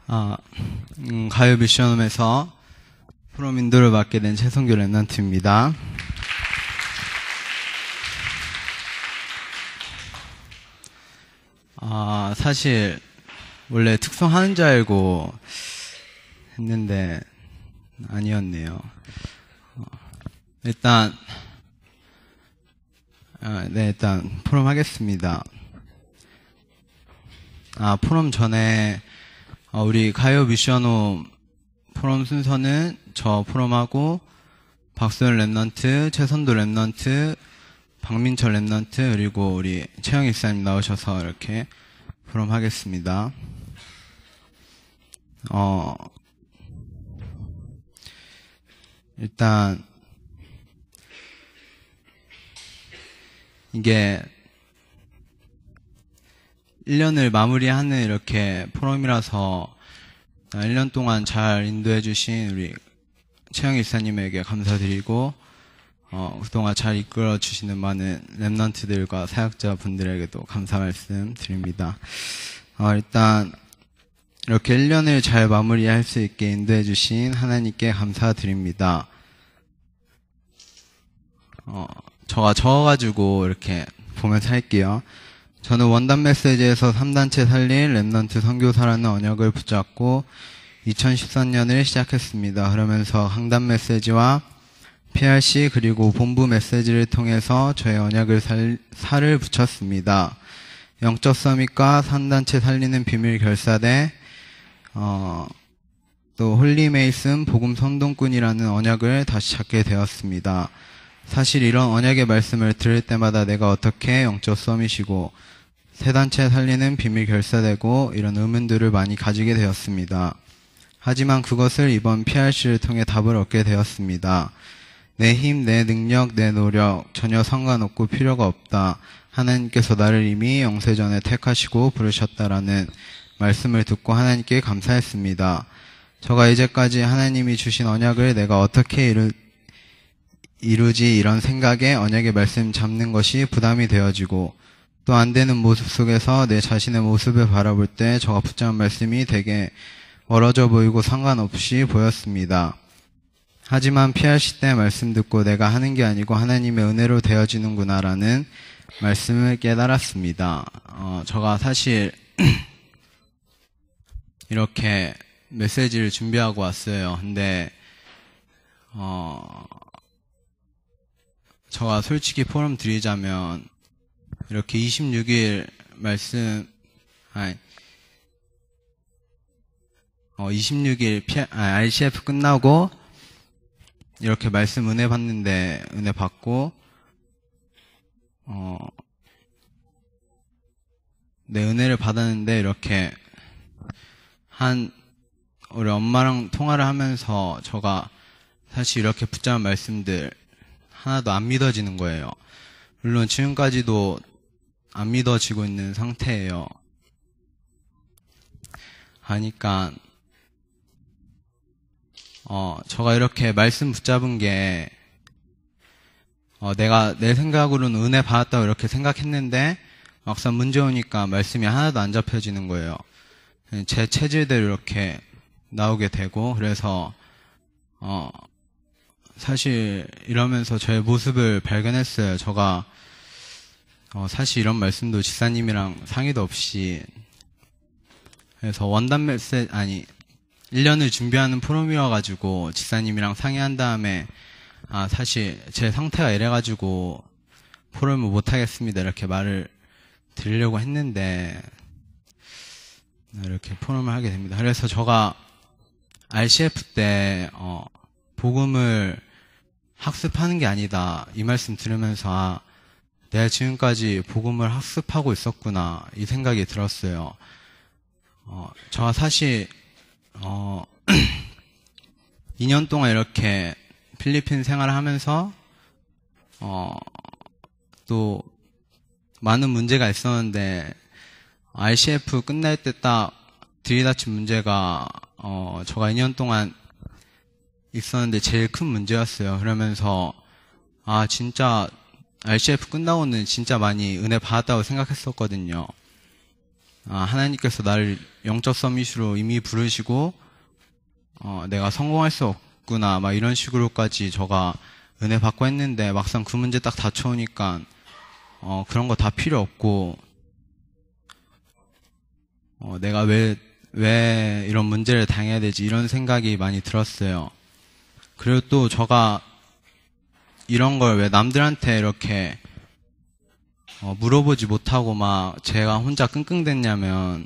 가요 미션홈에서 프롬 인도를 맡게 된 최성규 랩런트입니다. 사실 원래 특성하는 줄 알고 했는데 아니었네요. 일단 프롬 하겠습니다. 프롬 전에 우리 가요 미션홈 프롬 순서는 저 프롬하고 박소연 랩런트, 최선도 랩런트, 박민철 랩런트, 그리고 우리 최영 일사님 나오셔서 이렇게 프롬 하겠습니다. 일단 이게 1년을 마무리하는 이렇게 프롬이라서 1년 동안 잘 인도해주신 우리 최영 일사님에게 감사드리고 그동안 잘 이끌어주시는 많은 랩런트들과 사역자분들에게도 감사 말씀 드립니다. 일단 이렇게 1년을 잘 마무리할 수 있게 인도해주신 하나님께 감사드립니다. 저가 적어가지고 이렇게 보면서 할게요. 저는 원단 메시지에서 3단체 살린 랩런트 선교사라는 언약을 붙잡고 2013년을 시작했습니다. 그러면서 강단 메시지와 PRC 그리고 본부 메시지를 통해서 저의 언약을 살을 붙였습니다. 영적 서밋과 3단체 살리는 비밀 결사대 또 홀리메이슨 복음 선동꾼이라는 언약을 다시 찾게 되었습니다. 사실 이런 언약의 말씀을 들을 때마다 내가 어떻게 영적 서밋이고 세 단체 살리는 비밀 결사되고 이런 의문들을 많이 가지게 되었습니다. 하지만 그것을 이번 PRC를 통해 답을 얻게 되었습니다. 내 힘, 내 능력, 내 노력 전혀 상관없고 필요가 없다. 하나님께서 나를 이미 영세전에 택하시고 부르셨다라는 말씀을 듣고 하나님께 감사했습니다. 저가 이제까지 하나님이 주신 언약을 내가 어떻게 이루지 이런 생각에 언약의 말씀 잡는 것이 부담이 되어지고 또 안 되는 모습 속에서 내 자신의 모습을 바라볼 때 저가 붙잡은 말씀이 되게 멀어져 보이고 상관없이 보였습니다. 하지만 PRC 때 말씀 듣고 내가 하는 게 아니고 하나님의 은혜로 되어지는구나라는 말씀을 깨달았습니다. 저가 사실 이렇게 메시지를 준비하고 왔어요. 근데 저가 솔직히 포럼 드리자면 이렇게 26일 말씀 26일 RCF 끝나고 이렇게 말씀 은혜 받는데 은혜 받고 내 은혜를 받았는데 이렇게 우리 엄마랑 통화를 하면서 저가 사실 이렇게 붙잡은 말씀들 하나도 안 믿어지는 거예요. 물론 지금까지도 안 믿어지고 있는 상태예요. 하니까 저가 이렇게 말씀 붙잡은 게 내가 내 생각으로는 은혜 받았다고 이렇게 생각했는데 막상 문제 오니까 말씀이 하나도 안 잡혀지는 거예요. 제 체질대로 이렇게 나오게 되고 그래서 사실 이러면서 저의 모습을 발견했어요. 저가 사실 이런 말씀도 지사님이랑 상의도 없이 그래서 원단 메시지 1년을 준비하는 프롬이어가지고 지사님이랑 상의한 다음에 사실 제 상태가 이래가지고 프롬을 못하겠습니다 이렇게 말을 드리려고 했는데 이렇게 프롬을 하게 됩니다. 그래서 저가 RCF 때 복음을 학습하는 게 아니다 이 말씀 들으면서 내가 지금까지 복음을 학습하고 있었구나 이 생각이 들었어요. 저가 사실 2년 동안 이렇게 필리핀 생활을 하면서 또 많은 문제가 있었는데 RCF 끝날 때 딱 들이닥친 문제가 저가 2년 동안 있었는데 제일 큰 문제였어요. 그러면서 진짜 RCF 끝나고는 진짜 많이 은혜 받았다고 생각했었거든요. 하나님께서 나를 영적 서밋으로 이미 부르시고 내가 성공할 수 없구나 막 이런 식으로까지 저가 은혜 받고 했는데 막상 그 문제 딱 닥쳐오니까 그런 거 다 필요 없고 내가 왜 이런 문제를 당해야 되지 이런 생각이 많이 들었어요. 그리고 또 저가 이런 걸 왜 남들한테 이렇게 물어보지 못하고 막 제가 혼자 끙끙댔냐면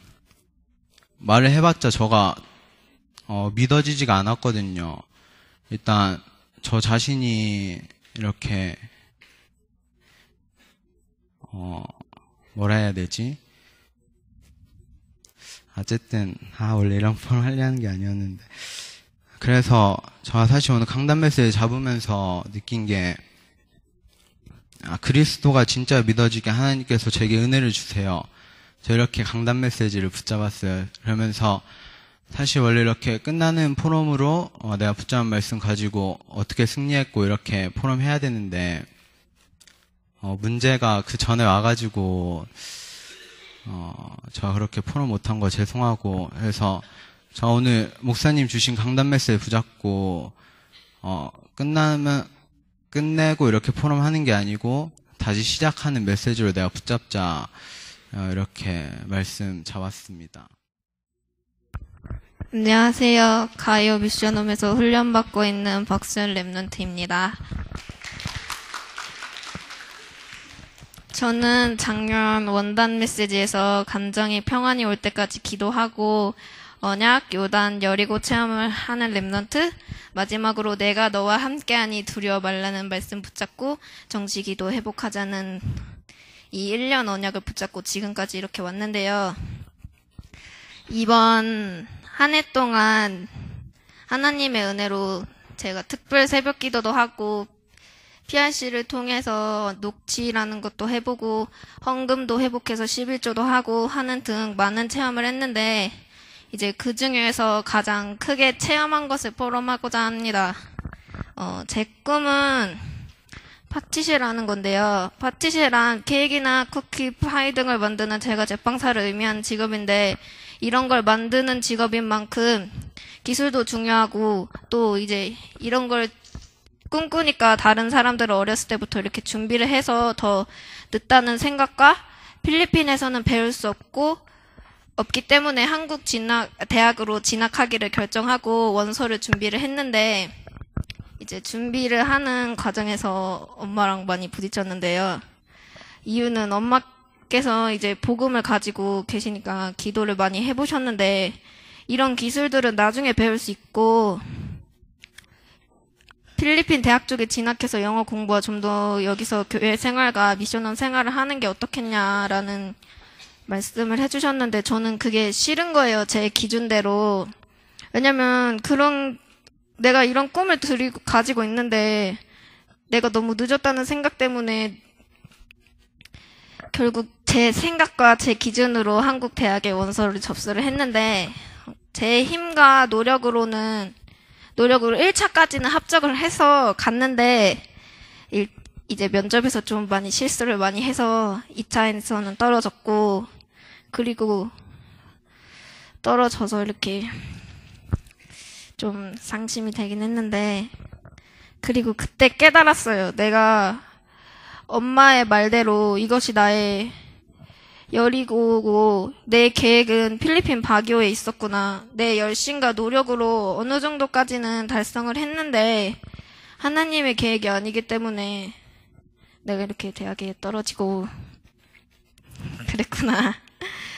말을 해봤자 저가 믿어지지가 않았거든요. 일단 저 자신이 이렇게 뭐라 해야 되지? 어쨌든 원래 이런 프로그램 하려는 게 아니었는데 그래서 제가 사실 오늘 강단 메시지 잡으면서 느낀 게 그리스도가 진짜 믿어지게 하나님께서 제게 은혜를 주세요. 저 이렇게 강단 메시지를 붙잡았어요. 그러면서 사실 원래 이렇게 끝나는 포럼으로 내가 붙잡은 말씀 가지고 어떻게 승리했고 이렇게 포럼 해야 되는데 문제가 그 전에 와가지고 제가 그렇게 포럼 못한 거 죄송하고 해서 저 오늘 목사님 주신 강단 메시지 붙잡고 끝내고 이렇게 포럼 하는 게 아니고 다시 시작하는 메시지로 내가 붙잡자 이렇게 말씀 잡았습니다. 안녕하세요. 가이오 미션홈에서 훈련받고 있는 박수현 랩런트입니다. 저는 작년 원단 메시지에서 감정이 평안이 올 때까지 기도하고 언약, 요단, 여리고 체험을 하는 랩런트, 마지막으로 내가 너와 함께하니 두려워 말라는 말씀 붙잡고 정시기도 회복하자는 이 1년 언약을 붙잡고 지금까지 이렇게 왔는데요. 이번 한 해 동안 하나님의 은혜로 제가 특별 새벽 기도도 하고 PRC를 통해서 녹취라는 것도 해보고 헌금도 회복해서 11조도 하고 하는 등 많은 체험을 했는데 이제 그 중에서 가장 크게 체험한 것을 포럼하고자 합니다. 제 꿈은 파티쉐라는 건데요. 파티쉐란 케이크나 쿠키, 파이 등을 만드는 제과 제빵사를 의미하는 직업인데 이런 걸 만드는 직업인 만큼 기술도 중요하고 또 이제 이런 걸 꿈꾸니까 다른 사람들은 어렸을 때부터 이렇게 준비를 해서 더 늦다는 생각과 필리핀에서는 배울 수 없기 때문에 한국 대학으로 진학하기를 결정하고 원서를 준비를 했는데 이제 준비를 하는 과정에서 엄마랑 많이 부딪혔는데요. 이유는 엄마께서 이제 복음을 가지고 계시니까 기도를 많이 해보셨는데 이런 기술들은 나중에 배울 수 있고 필리핀 대학 쪽에 진학해서 영어 공부와 좀 더 여기서 교회 생활과 미션원 생활을 하는 게 어떻겠냐라는 말씀을 해주셨는데 저는 그게 싫은 거예요. 제 기준대로. 왜냐면 내가 이런 꿈을 가지고 있는데 내가 너무 늦었다는 생각 때문에 결국 제 생각과 제 기준으로 한국 대학에 원서를 접수를 했는데 제 힘과 노력으로 1차까지는 합격을 해서 갔는데 이제 면접에서 좀 많이 실수를 많이 해서 2차에서는 떨어졌고 그리고 떨어져서 이렇게 좀 상심이 되긴 했는데 그리고 그때 깨달았어요. 내가 엄마의 말대로 이것이 나의 열이고고 내 계획은 필리핀 바기오에 있었구나. 내 열심과 노력으로 어느 정도까지는 달성을 했는데 하나님의 계획이 아니기 때문에 내가 이렇게 대학에 떨어지고 그랬구나.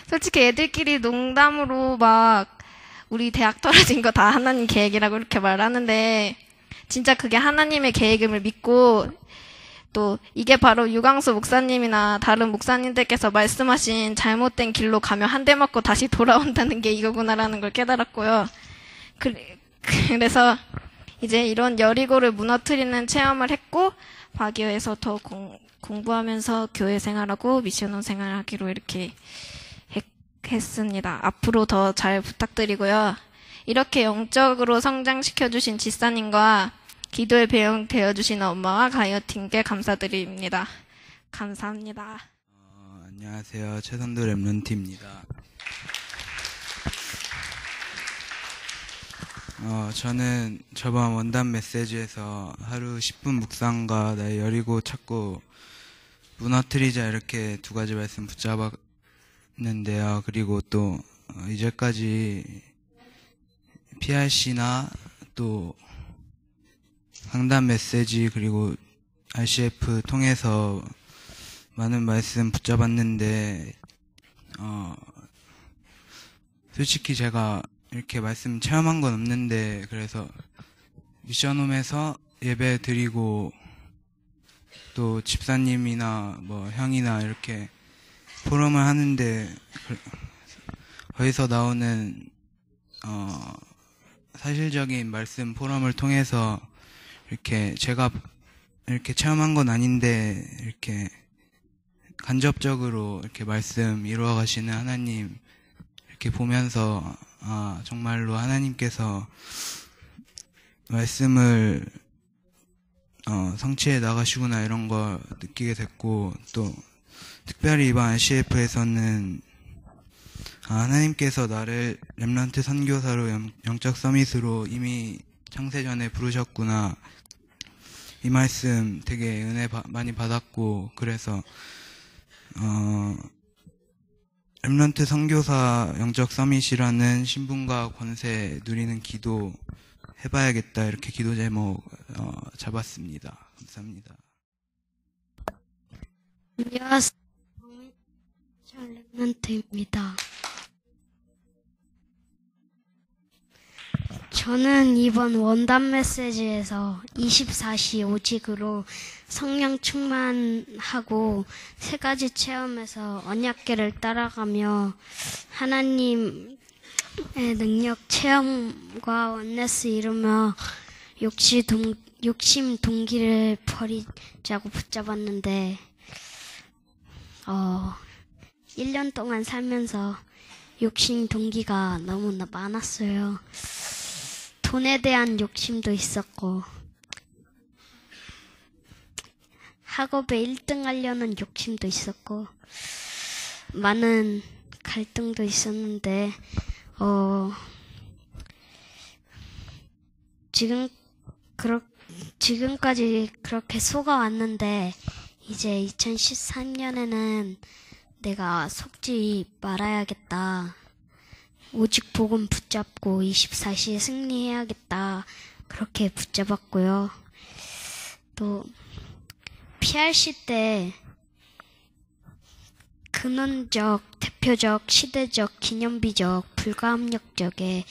솔직히 애들끼리 농담으로 막 우리 대학 떨어진 거 다 하나님 계획이라고 이렇게 말하는데 진짜 그게 하나님의 계획임을 믿고 또 이게 바로 유광수 목사님이나 다른 목사님들께서 말씀하신 잘못된 길로 가면 한 대 맞고 다시 돌아온다는 게 이거구나라는 걸 깨달았고요. 그래서 이제 이런 여리고를 무너뜨리는 체험을 했고 바기오에서 더 공부하면서 교회 생활하고 미션원 생활하기로 이렇게 했습니다. 앞으로 더 잘 부탁드리고요. 이렇게 영적으로 성장시켜주신 지사님과 기도의 배경 되어주시는 엄마와 가이어팀께 감사드립니다. 감사합니다. 안녕하세요. 최선도 랩런트입니다. 저는 저번 원단 메시지에서 하루 10분 묵상과 나의 여리고 찾고 무너뜨리자 이렇게 두 가지 말씀 붙잡았는데요. 그리고 또 이제까지 PRC나 또 강단 메시지 그리고 RCF 통해서 많은 말씀 붙잡았는데 솔직히 제가 이렇게 말씀 체험한 건 없는데, 그래서 미션홈에서 예배 드리고 또 집사님이나 뭐 형이나 이렇게 포럼을 하는데 거기서 나오는 사실적인 말씀 포럼을 통해서 이렇게 제가 이렇게 체험한 건 아닌데 이렇게 간접적으로 이렇게 말씀 이루어 가시는 하나님 이렇게 보면서 정말로 하나님께서 말씀을 성취해 나가시구나 이런 걸 느끼게 됐고, 또 특별히 이번 RCF에서는 하나님께서 나를 렘넌트 선교사로 영적 서밋으로 이미 창세전에 부르셨구나, 이 말씀 되게 은혜 많이 받았고, 그래서 렘넌트 선교사 영적 서밋이라는 신분과 권세 누리는 기도 해봐야겠다, 이렇게 기도 제목 잡았습니다. 감사합니다. 안녕하세요. 전 렘넌트입니다. 저는 이번 원단 메시지에서 24시 오직으로 성령 충만하고 세 가지 체험에서 언약궤를 따라가며 하나님의 능력 체험과 원네스 이루며 욕심 동기를 버리자고 붙잡았는데 1년 동안 살면서 욕심 동기가 너무 많았어요. 돈에 대한 욕심도 있었고 학업에 1등 하려는 욕심도 있었고 많은 갈등도 있었는데 지금까지 그렇게 속아왔는데 이제 2013년에는 내가 속지 말아야겠다. 오직 복음 붙잡고 24시에 승리해야겠다. 그렇게 붙잡았고요. 또 PRC 때 근원적, 대표적, 시대적, 기념비적, 불가합력적의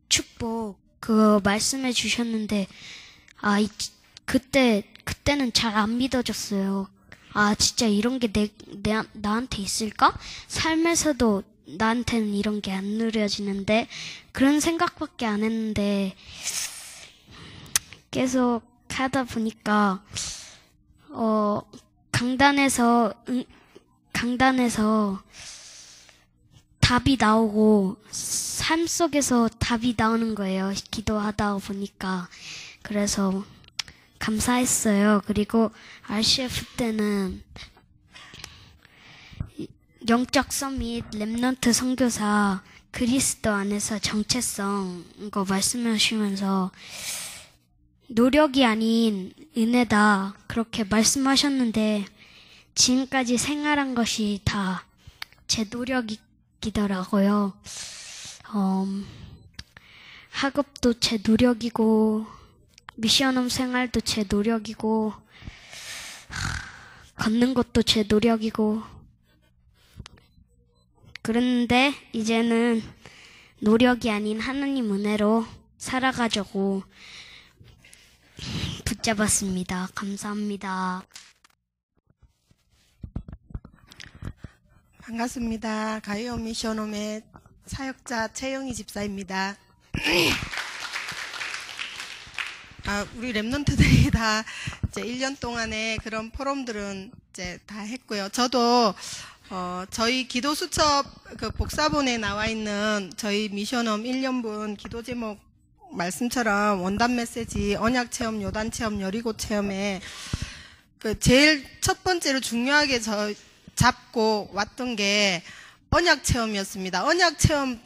축복 그거 말씀해 주셨는데 그때는 잘 안 믿어졌어요. 진짜 이런 게 나한테 있을까? 삶에서도 나한테는 이런 게 안 누려지는데 그런 생각밖에 안 했는데 계속 하다 보니까 강단에서 답이 나오고 삶 속에서 답이 나오는 거예요. 기도하다 보니까. 그래서 감사했어요. 그리고 RCF 때는 영적 서밋, 렘넌트 선교사, 그리스도 안에서 정체성 거 말씀하시면서 노력이 아닌 은혜다 그렇게 말씀하셨는데 지금까지 생활한 것이 다 제 노력이더라고요. 학업도 제 노력이고 미션홈 생활도 제 노력이고 걷는 것도 제 노력이고 그런데 이제는 노력이 아닌 하나님 은혜로 살아가자고 붙잡았습니다. 감사합니다. 반갑습니다. 가이온 미션홈의 사역자 최영희 집사입니다. 우리 렘넌트들이 다 이제 1년 동안의 그런 포럼들은 이제 다 했고요. 저도 저희 기도 수첩 그 복사본에 나와 있는 저희 미션홈 1년분 기도 제목 말씀처럼 원단 메시지, 언약 체험, 요단 체험, 여리고 체험에 그 제일 첫 번째로 중요하게 잡고 왔던 게 언약 체험이었습니다. 언약 체험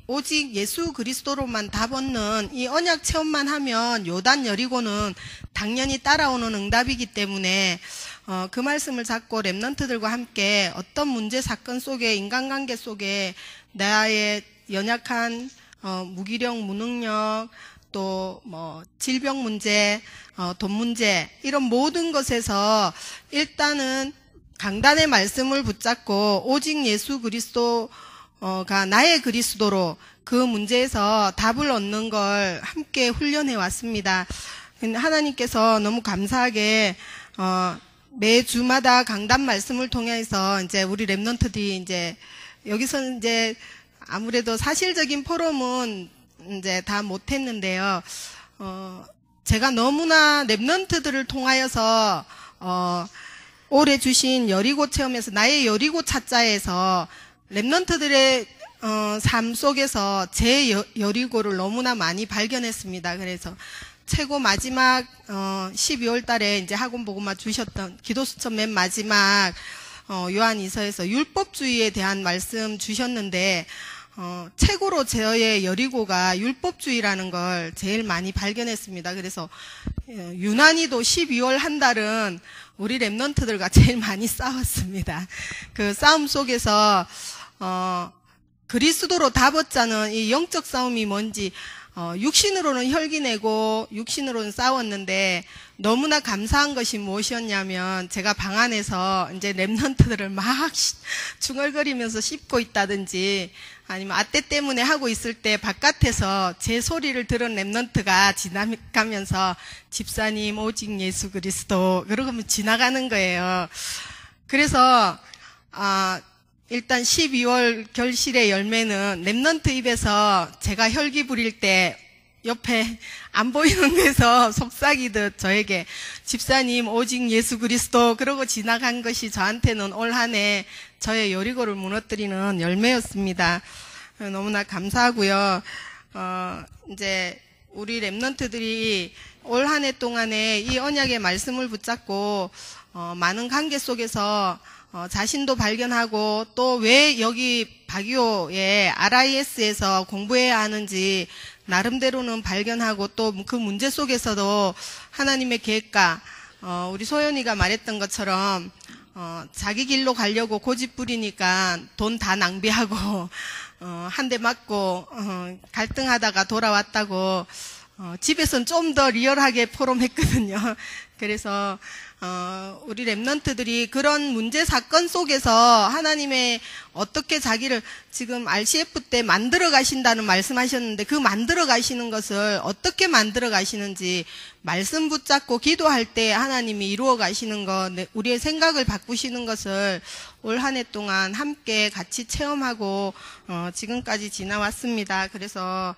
오직 예수 그리스도로만 답 얻는 이 언약 체험만 하면 요단 여리고는 당연히 따라오는 응답이기 때문에 그 말씀을 잡고 렘넌트들과 함께 어떤 문제 사건 속에 인간관계 속에 나의 연약한 무기력, 무능력, 또 질병 문제, 돈 문제 이런 모든 것에서 일단은 강단의 말씀을 붙잡고 오직 예수 그리스도가 나의 그리스도로 그 문제에서 답을 얻는 걸 함께 훈련해 왔습니다. 하나님께서 너무 감사하게 매 주마다 강단 말씀을 통해서 이제 우리 렘넌트들이 이제 여기서는 이제 아무래도 사실적인 포럼은 이제 다 못했는데요. 제가 너무나 렘넌트들을 통하여서 올해 주신 여리고 체험에서 나의 여리고 찾자에서 렘넌트들의 삶 속에서 제 여리고를 너무나 많이 발견했습니다. 그래서 최고 마지막 12월 달에 이제 학원 보고마 주셨던 기도수첩 맨 마지막 요한이서에서 율법주의에 대한 말씀 주셨는데 최고로 저의 여리고가 율법주의라는 걸 제일 많이 발견했습니다. 그래서 유난히도 12월 한 달은 우리 렘넌트들과 제일 많이 싸웠습니다. 그 싸움 속에서 그리스도로 답 얻자는 이 영적 싸움이 뭔지 육신으로는 혈기내고 육신으로는 싸웠는데 너무나 감사한 것이 무엇이었냐면 제가 방 안에서 이제 렘넌트들을 막 중얼거리면서 씹고 있다든지 아니면 아떼 때문에 하고 있을 때 바깥에서 제 소리를 들은 렘넌트가 지나가면서 집사님 오직 예수 그리스도 그러면 지나가는 거예요. 그래서 일단 12월 결실의 열매는 렘넌트 입에서 제가 혈기 부릴 때 옆에 안 보이는 데서 속삭이듯 저에게 집사님 오직 예수 그리스도 그러고 지나간 것이 저한테는 올 한 해 저의 여리고를 무너뜨리는 열매였습니다. 너무나 감사하고요. 이제 우리 렘넌트들이 올 한 해 동안에 이 언약의 말씀을 붙잡고 많은 관계 속에서 자신도 발견하고 또 왜 여기 바기오의 RIS에서 공부해야 하는지 나름대로는 발견하고 또 그 문제 속에서도 하나님의 계획과 우리 소연이가 말했던 것처럼 자기 길로 가려고 고집 부리니까 돈 다 낭비하고 한 대 맞고 갈등하다가 돌아왔다고 집에서는 좀 더 리얼하게 포럼했거든요. 그래서 우리 렘넌트들이 그런 문제 사건 속에서 하나님의 어떻게 자기를 지금 RCF 때 만들어 가신다는 말씀하셨는데 그 만들어 가시는 것을 어떻게 만들어 가시는지 말씀 붙잡고 기도할 때 하나님이 이루어 가시는 것, 우리의 생각을 바꾸시는 것을 올 한 해 동안 함께 같이 체험하고 지금까지 지나왔습니다. 그래서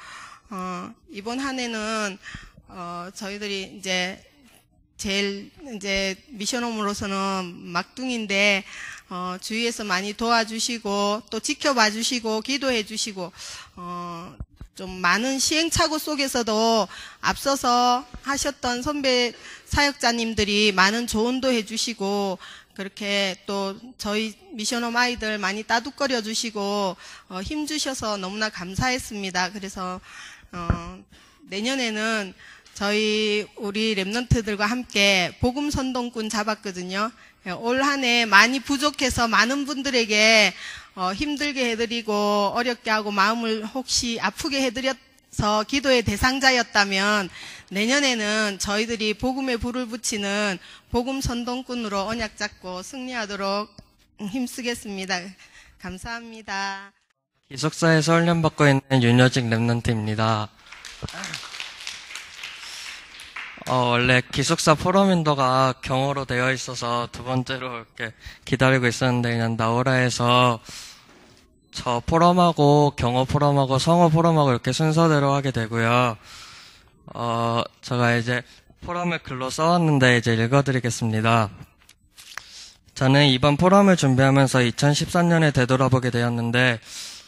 이번 한 해는 저희들이 이제 제일 이제 미션홈으로서는 막둥인데 주위에서 많이 도와주시고 또 지켜봐 주시고 기도해 주시고 좀 많은 시행착오 속에서도 앞서서 하셨던 선배 사역자님들이 많은 조언도 해 주시고 그렇게 또 저희 미션홈 아이들 많이 따뜻거려 주시고 힘 주셔서 너무나 감사했습니다. 그래서 내년에는 저희 우리 렘넌트들과 함께 복음 선동꾼 잡았거든요. 올 한 해 많이 부족해서 많은 분들에게 힘들게 해드리고 어렵게 하고 마음을 혹시 아프게 해드려서 기도의 대상자였다면 내년에는 저희들이 복음에 불을 붙이는 복음 선동꾼으로 언약 잡고 승리하도록 힘쓰겠습니다. 감사합니다. 기숙사에서 훈련받고 있는 윤여직 렘넌트입니다. 원래 기숙사 포럼 인도가 경호로 되어 있어서 두 번째로 이렇게 기다리고 있었는데 그냥 나오라 해서 저 포럼하고 경호 포럼하고 성호 포럼하고 이렇게 순서대로 하게 되고요. 제가 이제 포럼을 글로 써왔는데 이제 읽어드리겠습니다. 저는 이번 포럼을 준비하면서 2013년에 되돌아보게 되었는데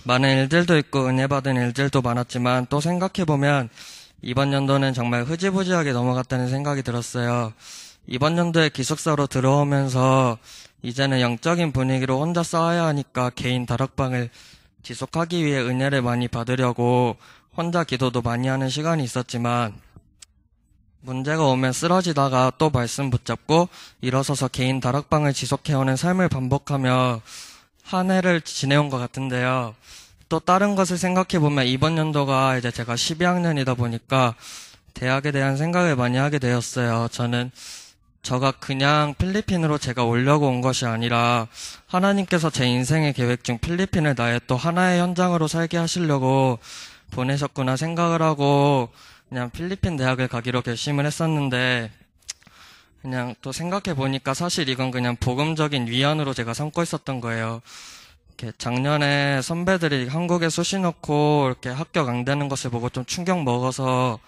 많은 일들도 있고 은혜 받은 일들도 많았지만 또 생각해보면 이번 연도는 정말 흐지부지하게 넘어갔다는 생각이 들었어요. 이번 연도에 기숙사로 들어오면서 이제는 영적인 분위기로 혼자 싸워야 하니까 개인 다락방을 지속하기 위해 은혜를 많이 받으려고 혼자 기도도 많이 하는 시간이 있었지만 문제가 오면 쓰러지다가 또 말씀 붙잡고 일어서서 개인 다락방을 지속해오는 삶을 반복하며 한 해를 지내온 것 같은데요. 또 다른 것을 생각해보면 이번 연도가 이제 제가 12학년이다 보니까 대학에 대한 생각을 많이 하게 되었어요. 저가 그냥 필리핀으로 제가 오려고 온 것이 아니라 하나님께서 제 인생의 계획 중 필리핀을 나의 또 하나의 현장으로 살게 하시려고 보내셨구나 생각을 하고 그냥 필리핀 대학을 가기로 결심을 했었는데 그냥 또 생각해 보니까 사실 이건 그냥 복음적인 위안으로 제가 삼고 있었던 거예요. 이렇게 작년에 선배들이 한국에 수시 넣고 이렇게 합격 안 되는 것을 보고 좀 충격 먹어서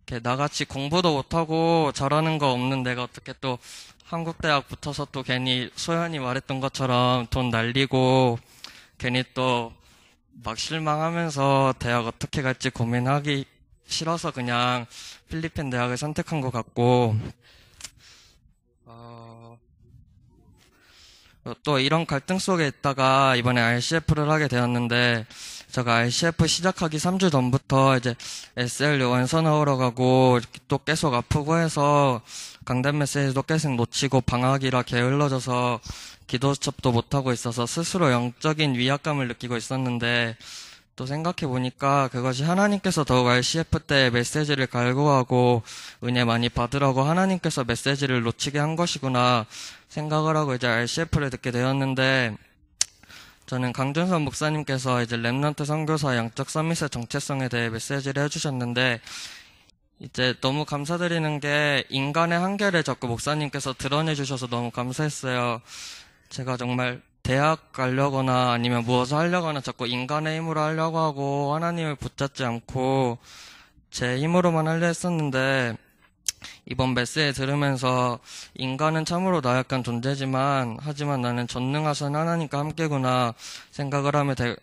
이렇게 나같이 공부도 못하고 잘하는 거 없는 내가 어떻게 또 한국 대학 붙어서 또 괜히 소연이 말했던 것처럼 돈 날리고 괜히 또 막 실망하면서 대학 어떻게 갈지 고민하기 싫어서 그냥 필리핀 대학을 선택한 것 같고 또 이런 갈등 속에 있다가 이번에 RCF를 하게 되었는데 제가 RCF 시작하기 3주 전부터 이제 SL 원서나오러 가고 또 계속 아프고 해서 강단 메시지도 계속 놓치고 방학이라 게을러져서 기도 수첩도 못하고 있어서 스스로 영적인 위압감을 느끼고 있었는데 또 생각해보니까 그것이 하나님께서 더욱 RCF 때 메시지를 갈구하고 은혜 많이 받으라고 하나님께서 메시지를 놓치게 한 것이구나 생각을 하고 이제 RCF를 듣게 되었는데 저는 강준선 목사님께서 이제 렘넌트 선교사 양적 서밋의 정체성에 대해 메시지를 해주셨는데 이제 너무 감사드리는 게 인간의 한계를 자꾸 목사님께서 드러내 주셔서 너무 감사했어요. 제가 정말 대학 가려거나 아니면 무엇을 하려거나 자꾸 인간의 힘으로 하려고 하고 하나님을 붙잡지 않고 제 힘으로만 하려 했었는데 이번 메시지 들으면서 인간은 참으로 나약한 존재지만 하지만 나는 전능하신 하나님과 함께구나 생각을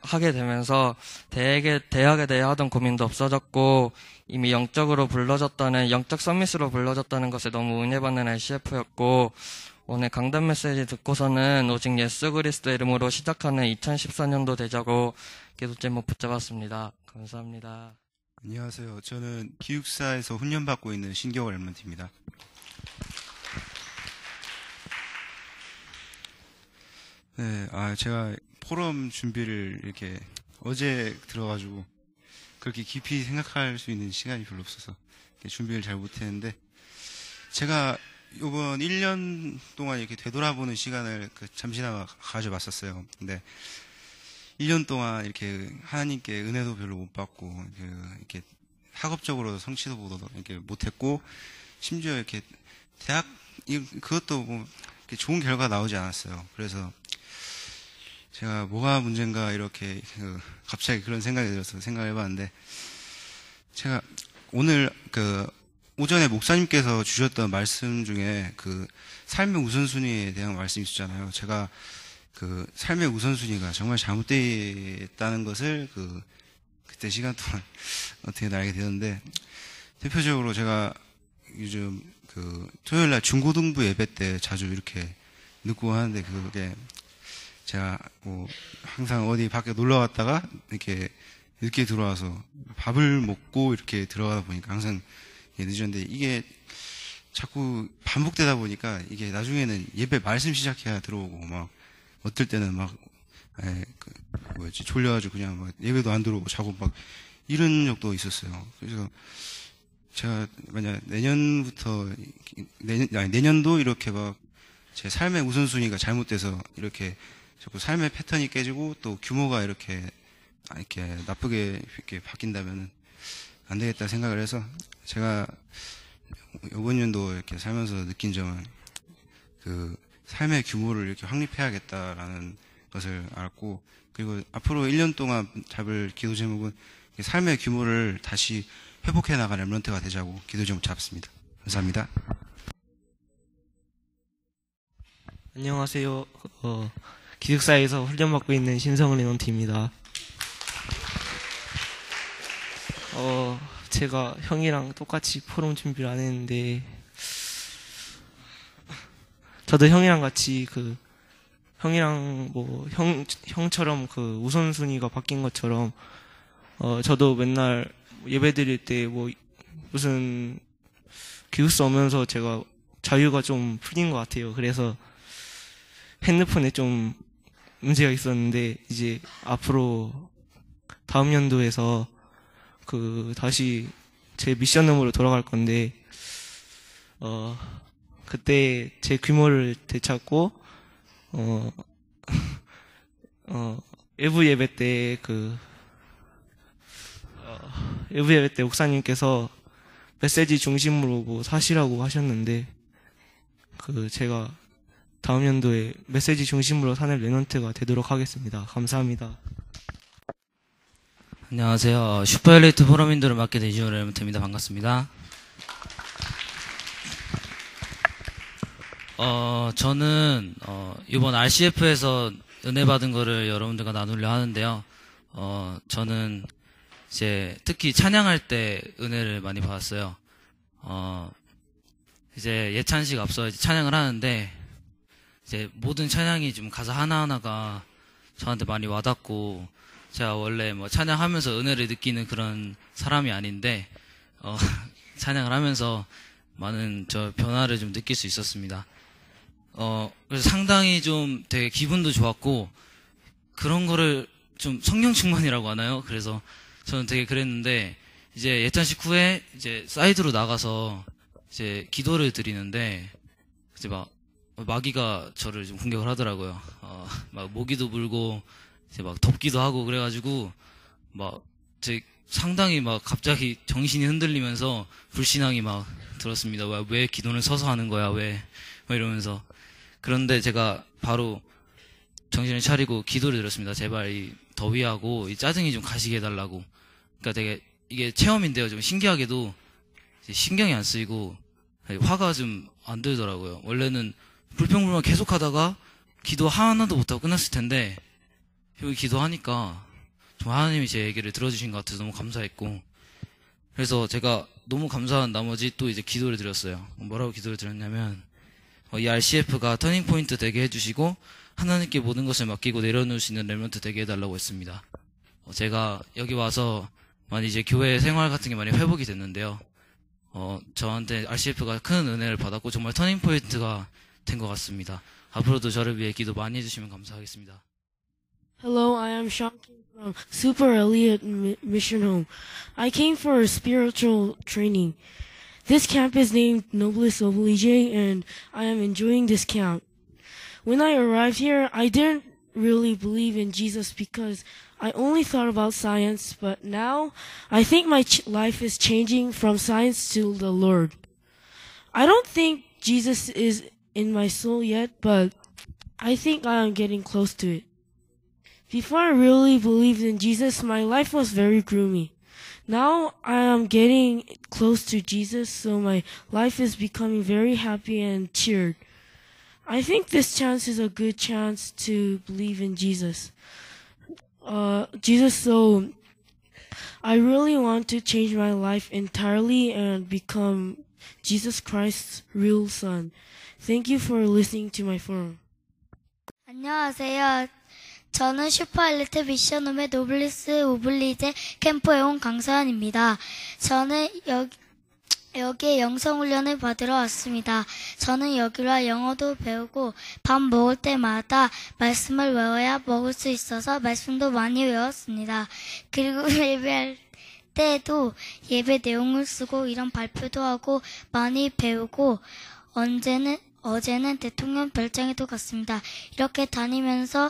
하게 되면서 대학에 대해 하던 고민도 없어졌고 이미 영적으로 불러졌다는 영적 서밋으로 불러졌다는 것에 너무 은혜받는 RCF였고 오늘 강단 메시지 듣고서는 오직 예수 그리스도 이름으로 시작하는 2014년도 되자고 기도 제목 붙잡았습니다. 감사합니다. 안녕하세요. 저는 기숙사에서 훈련받고 있는 신경월 렘넌트입니다. 네, 제가 포럼 준비를 이렇게 어제 들어가지고 그렇게 깊이 생각할 수 있는 시간이 별로 없어서 준비를 잘 못했는데 제가 이번 1년 동안 이렇게 되돌아보는 시간을 잠시나마 가져봤었어요. 근데 1년 동안 이렇게 하나님께 은혜도 별로 못 받고 이렇게 학업적으로 성취도보다 이렇게 못했고 심지어 이렇게 대학 그것도 뭐 이렇게 좋은 결과 나오지 않았어요. 그래서 제가 뭐가 문제인가 이렇게 갑자기 그런 생각이 들어서 생각해봤는데 제가 오늘 오전에 목사님께서 주셨던 말씀 중에 삶의 우선순위에 대한 말씀이 있었잖아요. 제가 삶의 우선순위가 정말 잘못되었다는 것을 그때 시간 동안 어떻게 알게 되었는데 대표적으로 제가 요즘 토요일날 중고등부 예배 때 자주 이렇게 늦고 하는데 그게 제가 뭐 항상 어디 밖에 놀러 갔다가 이렇게 늦게 들어와서 밥을 먹고 이렇게 들어가다 보니까 항상 늦었는데 이게 자꾸 반복되다 보니까 이게 나중에는 예배 말씀 시작해야 들어오고 막 어떨 때는 막 졸려가지고 그냥 막 예배도 안 들어오고 자고 막 이런 적도 있었어요. 그래서 제가 만약 내년도 이렇게 막 제 삶의 우선순위가 잘못돼서 이렇게 자꾸 삶의 패턴이 깨지고 또 규모가 이렇게 나쁘게 이렇게 바뀐다면 안 되겠다 생각을 해서 제가 이번 연도 이렇게 살면서 느낀 점은 삶의 규모를 이렇게 확립해야겠다라는 것을 알았고 그리고 앞으로 1년 동안 잡을 기도 제목은 삶의 규모를 다시 회복해 나가는 렘넌트가 되자고 기도 제목 잡습니다. 감사합니다. 안녕하세요. 기숙사에서 훈련받고 있는 신성은 렘넌트입니다. 제가 형이랑 똑같이 포럼 준비를 안 했는데 저도 형이랑 같이 형이랑 형처럼 그 우선순위가 바뀐 것처럼, 저도 맨날 예배 드릴 때 무슨 기숙사 오면서 제가 자유가 좀 풀린 것 같아요. 그래서 핸드폰에 좀 문제가 있었는데, 이제 앞으로 다음 연도에서 다시 제 미션홈으로 돌아갈 건데, 그때 제 규모를 되찾고, 외부 예배 때 외부 예배 때 목사님께서 메시지 중심으로 사시라고 하셨는데, 제가 다음 연도에 메시지 중심으로 사는 랩넌트가 되도록 하겠습니다. 감사합니다. 안녕하세요. 슈퍼엘리트 포럼인도를 맡게 된 이준호 랩넌트입니다. 반갑습니다. 저는 이번 RCF에서 은혜 받은 거를 여러분들과 나누려 하는데요. 저는 이제 특히 찬양할 때 은혜를 많이 받았어요. 이제 예찬식 앞서 이제 찬양을 하는데, 이제 모든 찬양이 좀 가사 하나하나가 저한테 많이 와닿고, 제가 원래 찬양하면서 은혜를 느끼는 그런 사람이 아닌데, 찬양을 하면서 많은 변화를 좀 느낄 수 있었습니다. 그래서 상당히 좀 되게 기분도 좋았고, 그런 거를 좀 성령 충만이라고 하나요? 그래서 저는 되게 그랬는데, 이제 예찬식 후에 이제 사이드로 나가서 이제 기도를 드리는데, 이제 마귀가 저를 좀 공격을 하더라고요. 모기도 물고, 이제 덥기도 하고, 그래가지고, 제 상당히 갑자기 정신이 흔들리면서 불신앙이 들었습니다. 왜 기도는 서서 하는 거야? 왜? 이러면서. 그런데 제가 바로 정신을 차리고 기도를 드렸습니다. 제발 이 더위하고 이 짜증이 좀 가시게 해달라고. 그러니까 되게 이게 체험인데요. 좀 신기하게도 신경이 안 쓰이고 화가 좀 안 들더라고요. 원래는 불평불만 계속 하다가 기도 하나도 못하고 끝났을 텐데, 여기 기도하니까 좀 하나님이 제 얘기를 들어주신 것 같아서 너무 감사했고, 그래서 제가 너무 감사한 나머지 또 이제 기도를 드렸어요. 뭐라고 기도를 드렸냐면, 이 RCF가 터닝포인트 되게 해주시고 하나님께 모든 것을 맡기고 내려놓으시는 랩넌트 되게 해달라고 했습니다. 제가 여기 와서 많이 이제 교회 생활 같은 게 많이 회복이 됐는데요. 저한테 RCF가 큰 은혜를 받았고 정말 터닝포인트가 된 것 같습니다. 앞으로도 저를 위해 기도 많이 해주시면 감사하겠습니다. Hello, I am Sean from Super Elliott Mission Home. I came for spiritual training. This camp is named Noblest Oblige, and I am enjoying this camp. When I arrived here, I didn't really believe in Jesus because I only thought about science, but now I think my life is changing from science to the Lord. I don't think Jesus is in my soul yet, but I think I am getting close to it. Before I really believed in Jesus, my life was very gloomy. Now I am getting close to Jesus, so my life is becoming very happy and cheered. I think this chance is a good chance to believe in Jesus. So I really want to change my life entirely and become Jesus Christ's real son. Thank you for listening to my forum. 안녕하세요. 저는 슈퍼엘리트 미션홈의 노블리스 오블리제 캠프에 온 강서연입니다. 저는 여기에 영성훈련을 받으러 왔습니다. 저는 여기로 와 영어도 배우고 밥 먹을 때마다 말씀을 외워야 먹을 수 있어서 말씀도 많이 외웠습니다. 그리고 예배할 때도 예배 내용을 쓰고 이런 발표도 하고 많이 배우고 어제는 대통령 별장에도 갔습니다. 이렇게 다니면서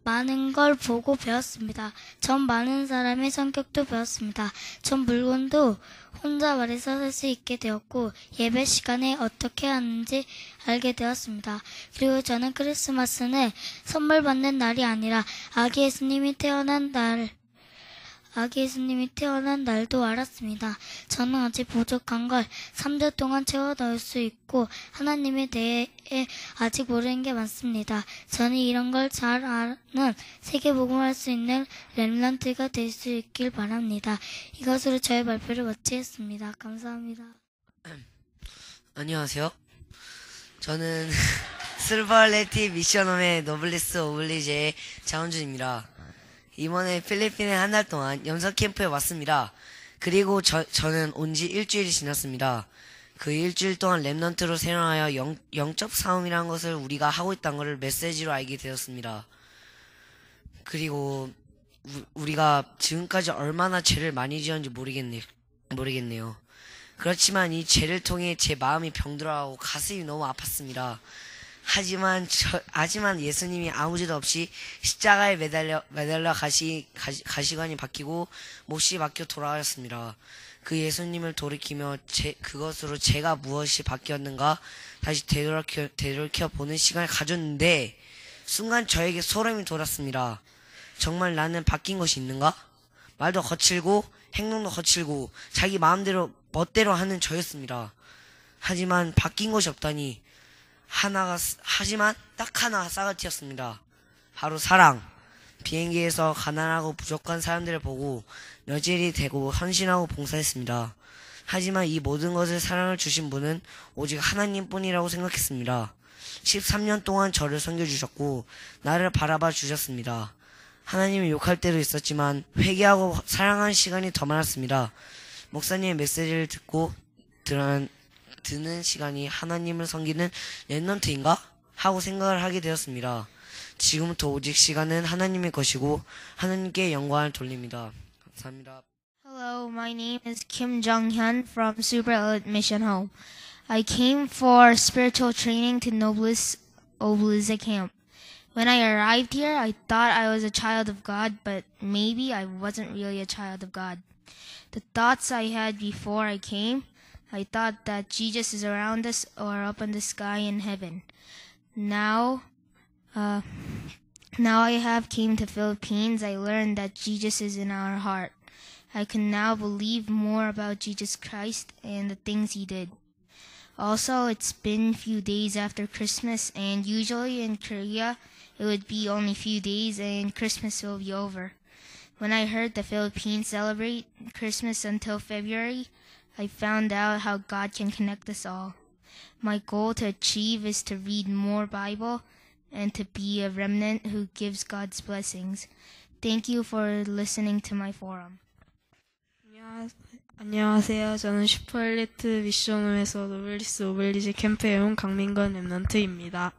많은 걸 보고 배웠습니다. 전 많은 사람의 성격도 배웠습니다. 전 물건도 혼자 말해서 살 수 있게 되었고 예배 시간에 어떻게 하는지 알게 되었습니다. 그리고 저는 크리스마스는 선물 받는 날이 아니라 아기 예수님이 태어난 날도 알았습니다. 저는 아직 부족한 걸 3주 동안 채워 넣을 수 있고 하나님에 대해 아직 모르는 게 많습니다. 저는 이런 걸 잘 아는 세계복음할 수 있는 랩런트가 될 수 있길 바랍니다. 이것으로 저의 발표를 마치겠습니다. 감사합니다. 안녕하세요. 저는 슬버레티 미션홈의 노블리스 오블리제의 장원준입니다. 이번에 필리핀에 한 달 동안 염소 캠프에 왔습니다. 그리고 저는 온 지 일주일이 지났습니다. 그 일주일 동안 랩넌트로 생활하여 영적 싸움이라는 것을 우리가 하고 있다는 것을 메시지로 알게 되었습니다. 그리고 우리가 지금까지 얼마나 죄를 많이 지었는지 모르겠네요. 그렇지만 이 죄를 통해 제 마음이 병들어하고 가슴이 너무 아팠습니다. 하지만 예수님이 아무 죄도 없이 십자가에 매달려 가시관이 바뀌고 못이 바뀌어 돌아가셨습니다. 그 예수님을 돌이키며 그것으로 제가 무엇이 바뀌었는가 다시 되돌이켜 보는 시간을 가졌는데 순간 저에게 소름이 돋았습니다. 정말 나는 바뀐 것이 있는가? 말도 거칠고 행동도 거칠고 자기 멋대로 하는 저였습니다. 하지만 바뀐 것이 없다니 하지만 딱 하나 싸가티였습니다. 바로 사랑. 비행기에서 가난하고 부족한 사람들을 보고 너질이 되고 헌신하고 봉사했습니다. 하지만 이 모든 것을 사랑을 주신 분은 오직 하나님뿐이라고 생각했습니다. 13년 동안 저를 섬겨주셨고 나를 바라봐 주셨습니다. 하나님을 욕할 때도 있었지만 회개하고 사랑하는 시간이 더 많았습니다. 목사님의 메시지를 듣고 드는 시간이 하나님을 섬기는 랩넌트인가? 하고 생각을 하게 되었습니다. 지금부터 오직 시간은 하나님의 것이고 하나님께 영광을 돌립니다. 감사합니다. Hello, my name is Kim Jong-hyun from Super Elite Mission Home. I came for spiritual training to Noblesse Oblige Camp. When I arrived here, I thought I was a child of God, but maybe I wasn't really a child of God. The thoughts I had before I came, I thought that Jesus is around us or up in the sky in heaven. Now I have came to Philippines, I learned that Jesus is in our heart. I can now believe more about Jesus Christ and the things he did. Also, it's been a few days after Christmas, and usually in Korea, it would be only a few days and Christmas will be over. When I heard the Philippines celebrate Christmas until February, I found out how God can connect us all. My goal to achieve is to read more Bible and to be a remnant who gives God's blessings. Thank you for listening to my forum. 안녕하세요. 저는 슈퍼엘리트 미션홈에서 노블리스 오블리제 캠프에 온 강민건 랩넌트입니다.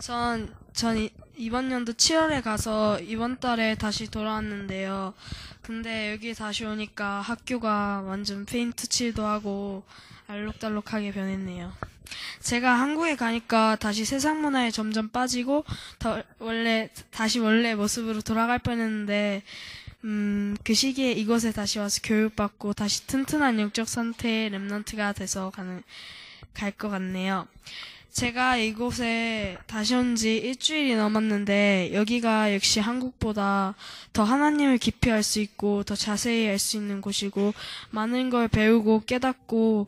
전 이번 연도 7월에 가서 이번 달에 다시 돌아왔는데요. 근데 여기 다시 오니까 학교가 완전 페인트 칠도 하고 알록달록하게 변했네요. 제가 한국에 가니까 다시 세상 문화에 점점 빠지고 다시 원래 모습으로 돌아갈 뻔했는데 그 시기에 이곳에 다시 와서 교육받고 다시 튼튼한 영적 상태의 랩넌트가 돼서 갈 것 같네요. 제가 이곳에 다시 온 지 일주일이 넘었는데 여기가 역시 한국보다 더 하나님을 깊이 알 수 있고 더 자세히 알 수 있는 곳이고 많은 걸 배우고 깨닫고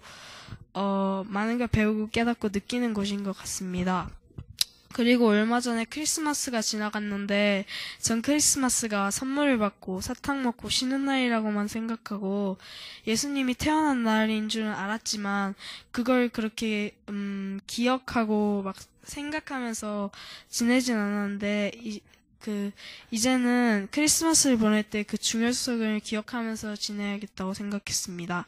느끼는 곳인 것 같습니다. 그리고 얼마 전에 크리스마스가 지나갔는데 전 크리스마스가 선물을 받고 사탕 먹고 쉬는 날이라고만 생각하고 예수님이 태어난 날인 줄은 알았지만 그걸 그렇게 기억하고 막 생각하면서 지내진 않았는데 이제는 크리스마스를 보낼 때 그 중요성을 기억하면서 지내야겠다고 생각했습니다.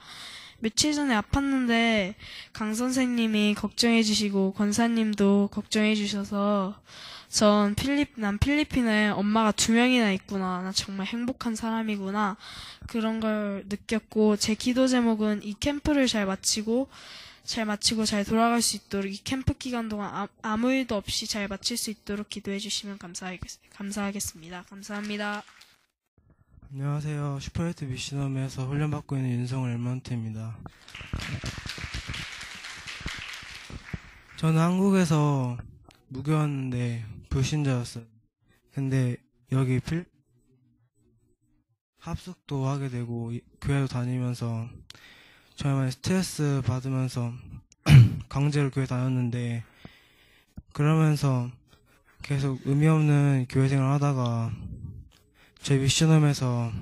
며칠 전에 아팠는데 강 선생님이 걱정해 주시고 권사님도 걱정해 주셔서 난 필리핀에 엄마가 2명이나 있구나. 나 정말 행복한 사람이구나. 그런 걸 느꼈고 제 기도 제목은 이 캠프를 잘 마치고 잘 돌아갈 수 있도록 이 캠프 기간 동안 아무 일도 없이 잘 마칠 수 있도록 기도해 주시면 감사하겠습니다. 감사합니다. 안녕하세요. 슈퍼엘리트 미션홈에서 훈련받고 있는 윤성을 랩넌트입니다. 저는 한국에서 무교였는데 불신자였어요. 근데 여기 합숙도 하게 되고 교회도 다니면서 정말 스트레스 받으면서 강제로 교회 다녔는데 그러면서 계속 의미 없는 교회 생활을 하다가 저희 미션홈에서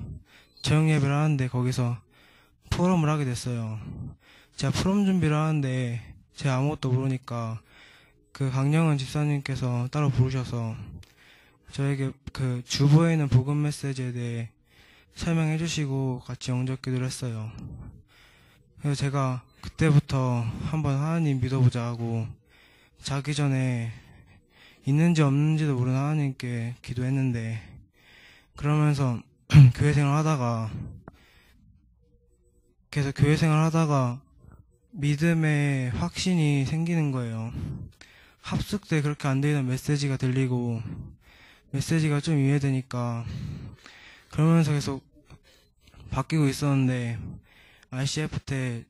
저녁 예배를 하는데 거기서 포럼을 하게 됐어요. 제가 프롬 준비를 하는데 제가 아무것도 모르니까 그 강영은 집사님께서 따로 부르셔서 저에게 그 주보에 있는 복음 메시지에 대해 설명해 주시고 같이 영접 기도를 했어요. 그래서 제가 그때부터 한번 하나님 믿어보자 하고 자기 전에 있는지 없는지도 모르는 하나님께 기도했는데, 그러면서 교회 생활 하다가 계속 교회 생활 하다가 믿음의 확신이 생기는 거예요. 합숙 때 그렇게 안 들리던 메시지가 들리고 메시지가 좀 이해되니까, 그러면서 계속 바뀌고 있었는데 RCF 때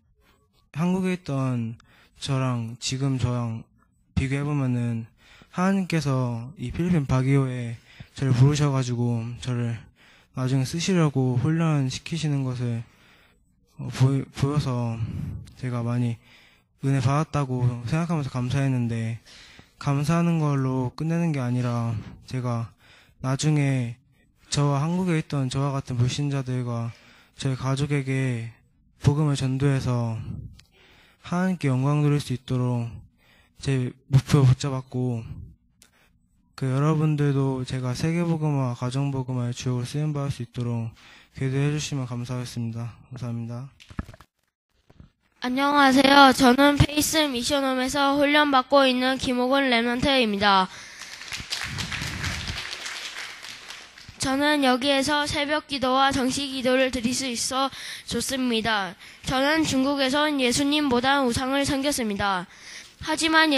한국에 있던 저랑 지금 저랑 비교해보면은 하나님께서 이 필리핀 바기오에 저를 부르셔가지고 저를 나중에 쓰시려고 훈련시키시는 것을 보여서 제가 많이 은혜 받았다고 생각하면서 감사했는데, 감사하는 걸로 끝내는 게 아니라 제가 나중에 저와 한국에 있던 저와 같은 불신자들과 저희 가족에게 복음을 전도해서 하나님께 영광 돌릴 수 있도록 제 목표 붙잡았고, 그 여러분들도 제가 세계복음화, 가정복음화의 주역으로 쓰임받을 수 있도록 기도해 주시면 감사하겠습니다. 감사합니다. 안녕하세요. 저는 페이스 미션홈에서 훈련받고 있는 김호근 랩런트입니다. 저는 여기에서 새벽 기도와 정식 기도를 드릴 수 있어 좋습니다. 저는 중국에선 예수님보다 우상을 섬겼습니다. 하지만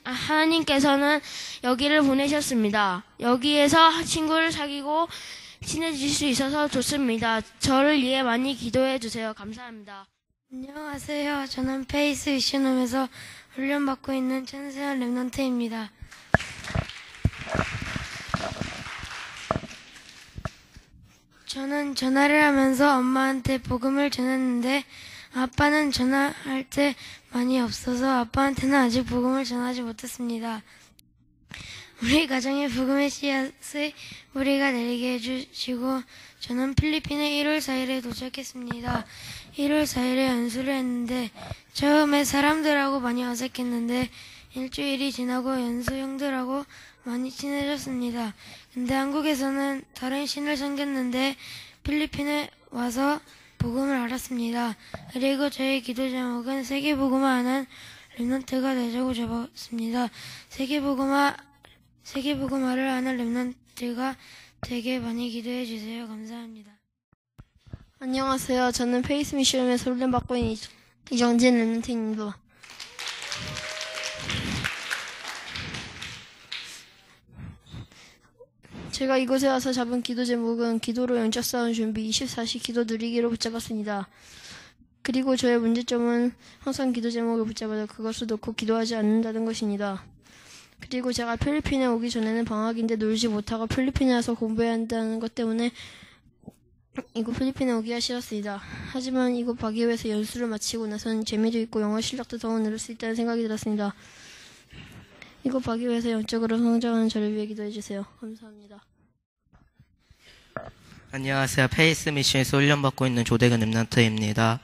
하나님께서는 여기를 보내셨습니다. 여기에서 친구를 사귀고 친해질 수 있어서 좋습니다. 저를 위해 많이 기도해 주세요. 감사합니다. 안녕하세요. 저는 페이스 미션홈에서 훈련받고 있는 천세현 랩런트입니다. 저는 전화를 하면서 엄마한테 복음을 전했는데 아빠는 전화할 때 많이 없어서 아빠한테는 아직 복음을 전하지 못했습니다. 우리 가정에 복음의 씨앗을 우리가 내리게 해주시고, 저는 필리핀에 1월 4일에 도착했습니다. 1월 4일에 연수를 했는데 처음에 사람들하고 많이 어색했는데 일주일이 지나고 연수 형들하고 많이 친해졌습니다. 근데 한국에서는 다른 신을 섬겼는데 필리핀에 와서 복음을 알았습니다. 그리고 저의 기도 제목은 세계복음화하는 랩런트가 되자고 적었습니다. 세계복음화를 하는 랩런트가 되게 많이 기도해 주세요. 감사합니다. 안녕하세요. 저는 페이스 미션에서 훈련받고 있는 이정진 랩런트입니다. 제가 이곳에 와서 잡은 기도 제목은 기도로 영적 싸움 준비 24시 기도 누리기로 붙잡았습니다. 그리고 저의 문제점은 항상 기도 제목을 붙잡아도 그것을 놓고 기도하지 않는다는 것입니다. 그리고 제가 필리핀에 오기 전에는 방학인데 놀지 못하고 필리핀에 와서 공부해야 한다는 것 때문에 이곳 필리핀에 오기가 싫었습니다. 하지만 이곳 바기오에서 연수를 마치고 나서는 재미도 있고 영어 실력도 더 늘을 수 있다는 생각이 들었습니다. 이곳 바기오에서 영적으로 성장하는 저를 위해 기도해 주세요. 감사합니다. 안녕하세요. 페이스 미션에서 훈련받고 있는 조대근 랩런트입니다.